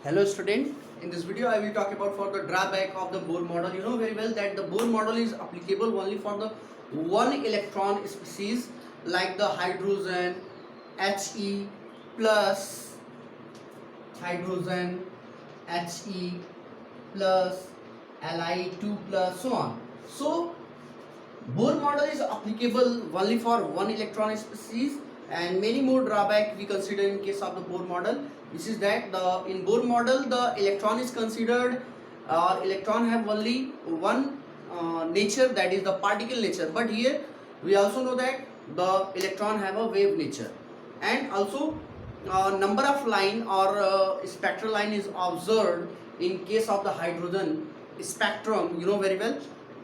Hello student, in this video I will talk about for the drawback of the Bohr model. You know very well that the Bohr model is applicable only for the one electron species like the hydrogen, He plus, hydrogen, He plus, Li2 plus, so on. So Bohr model is applicable only for one electron species, and many more drawback we consider in case of the Bohr model. This is that in Bohr model the electron is considered electron have only one nature, that is the particle nature, but here we also know that the electron have a wave nature, and also number of line or spectral line is observed in case of the hydrogen spectrum, you know very well.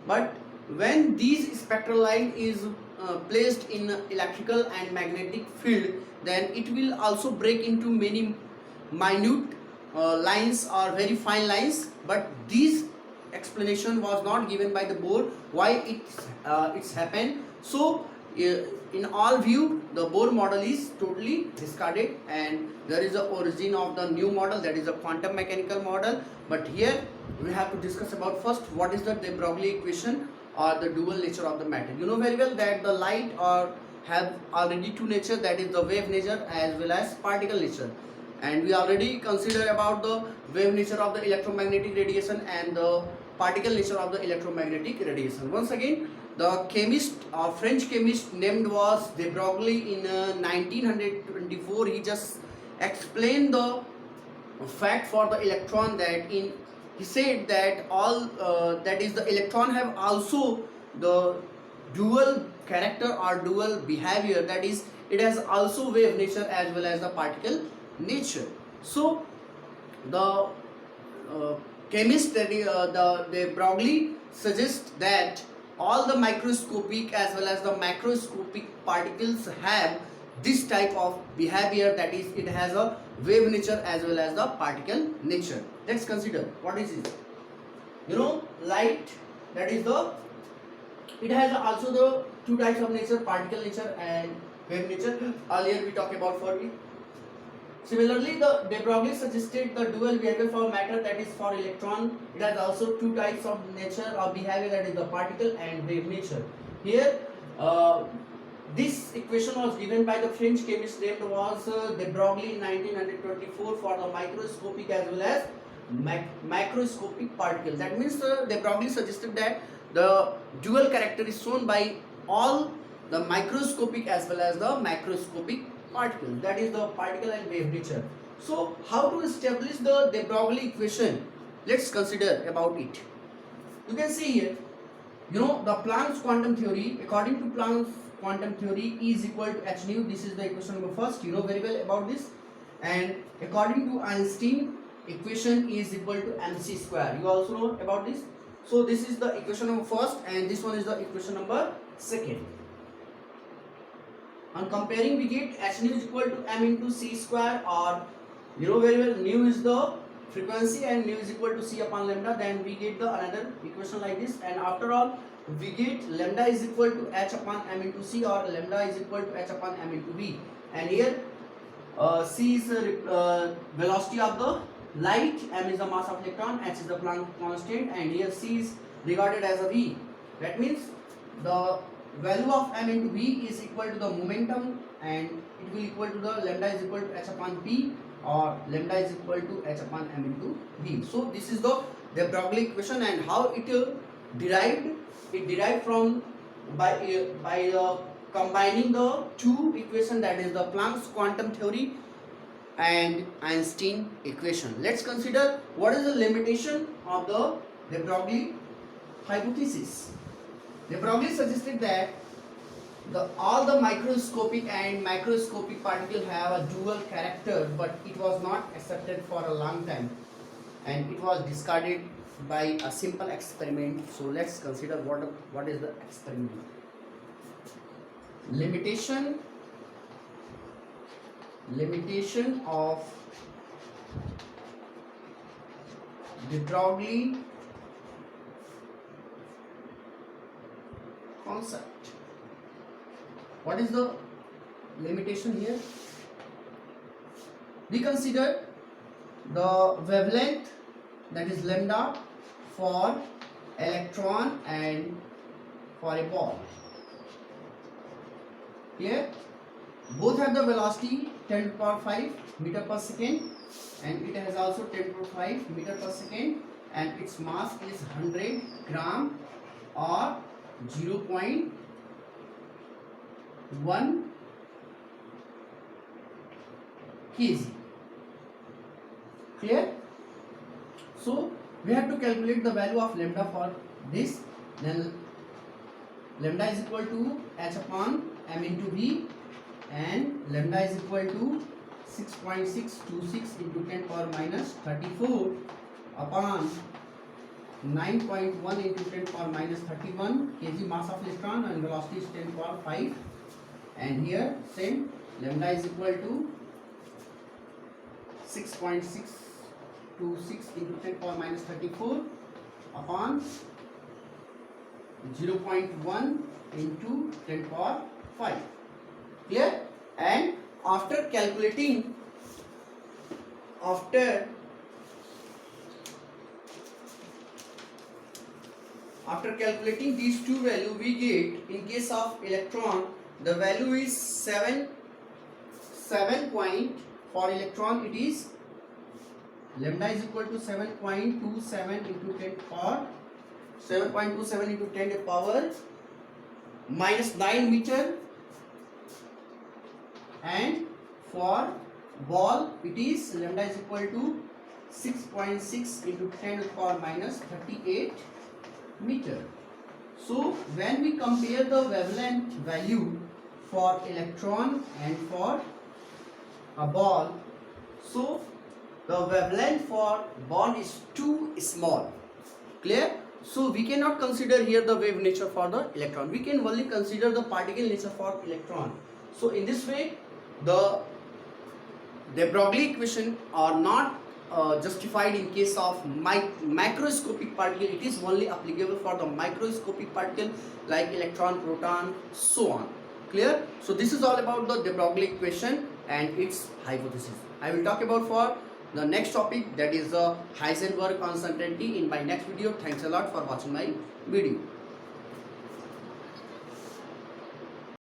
But when these spectral line is placed in electrical and magnetic field, then it will also break into many minute lines or very fine lines, but these explanation was not given by the Bohr why it's happened. So in all view the Bohr model is totally discarded, and there is a origin of the new model, that is a quantum mechanical model. But here we have to discuss about first what is the de Broglie equation or the dual nature of the matter. You know very well that the light or have already two nature, that is the wave nature as well as particle nature, and we already consider about the wave nature of the electromagnetic radiation and the particle nature of the electromagnetic radiation. Once again, the chemist French chemist named was de Broglie in 1924. He just explained the fact for the electron that in he said that all that is the electron have also the dual character or dual behavior, that is it has also wave nature as well as the particle nature. So the chemist that the de Broglie suggests that all the microscopic as well as the macroscopic particles have this type of behavior, that is it has a wave nature as well as the particle nature. Let's consider what is it. You know, light, that is the it has also the two types of nature, particle nature and wave nature. Earlier we talked about for it. Similarly, the de Broglie suggested the dual behavior for matter, that is for electron. It has also two types of nature or behavior, that is the particle and wave nature. Here, this equation was given by the French chemist named was de Broglie in 1924 for the microscopic as well as macroscopic particle. That means de Broglie suggested that the dual character is shown by all the microscopic as well as the macroscopic particles, that is the particle and wave nature. So how to establish the de Broglie equation? Let's consider about it. You can see here, you know, the Planck's quantum theory. According to Planck's quantum theory, E is equal to h nu. This is the equation number first. You know very well about this. And according to Einstein equation, E is equal to mc square. You also know about this. So this is the equation number first, and this one is the equation number second. On comparing, we get h nu is equal to m into c square, or you know very well nu is the frequency and nu is equal to c upon lambda. Then we get the another equation like this, and after all we get lambda is equal to h upon m into c, or lambda is equal to h upon m into v. And here c is the velocity of the light, m is the mass of electron, h is the Planck constant, and here c is regarded as a v. That means the value of m into v is equal to the momentum, and it will equal to the lambda is equal to h upon p, or lambda is equal to h upon m into v. So this is the de Broglie equation, and how it derived. It derived from by combining the two equations, that is the Planck's quantum theory and Einstein equation. Let's consider what is the limitation of the de Broglie hypothesis. De Broglie suggested that all the microscopic and macroscopic particles have a dual character, but it was not accepted for a long time, and it was discarded by a simple experiment. So let's consider what is the experiment. Limitation of de Broglie concept. What is the limitation here? We consider the wavelength, that is lambda, for electron and for a ball. Here both have the velocity 10 to the power 5 meter per second, and it has also 10 to the power 5 meter per second, and its mass is 100 gram or 0.1 kg. Clear? So we have to calculate the value of lambda for this. Then lambda is equal to h upon m into v, and lambda is equal to 6.626 into 10 power minus 34 upon 9.1 into 10 power minus 31 kg mass of electron, and velocity is 10 power 5. And here same, lambda is equal to 6.626 into 10 power minus 34 upon 0.1 into 10 power 5. Clear? And after calculating these two values, we get, in case of electron, the value is 7 point. For electron it is lambda is equal to 7.27 into 10 power 7.27 into 10 to the power minus 9 meter, and for ball it is lambda is equal to 6.6 into 10 to the power minus 38 meter. So when we compare the wavelength value for electron and for a ball, so the wavelength for ball is too small. Clear? So we cannot consider here the wave nature for the electron. We can only consider the particle nature for electron. So in this way, the de Broglie equation are not justified in case of macroscopic particle. It is only applicable for the microscopic particle like electron, proton, so on. Clear? So this is all about the de Broglie equation and its hypothesis. I will talk about for the next topic, that is the Heisenberg uncertainty, in my next video. Thanks a lot for watching my video.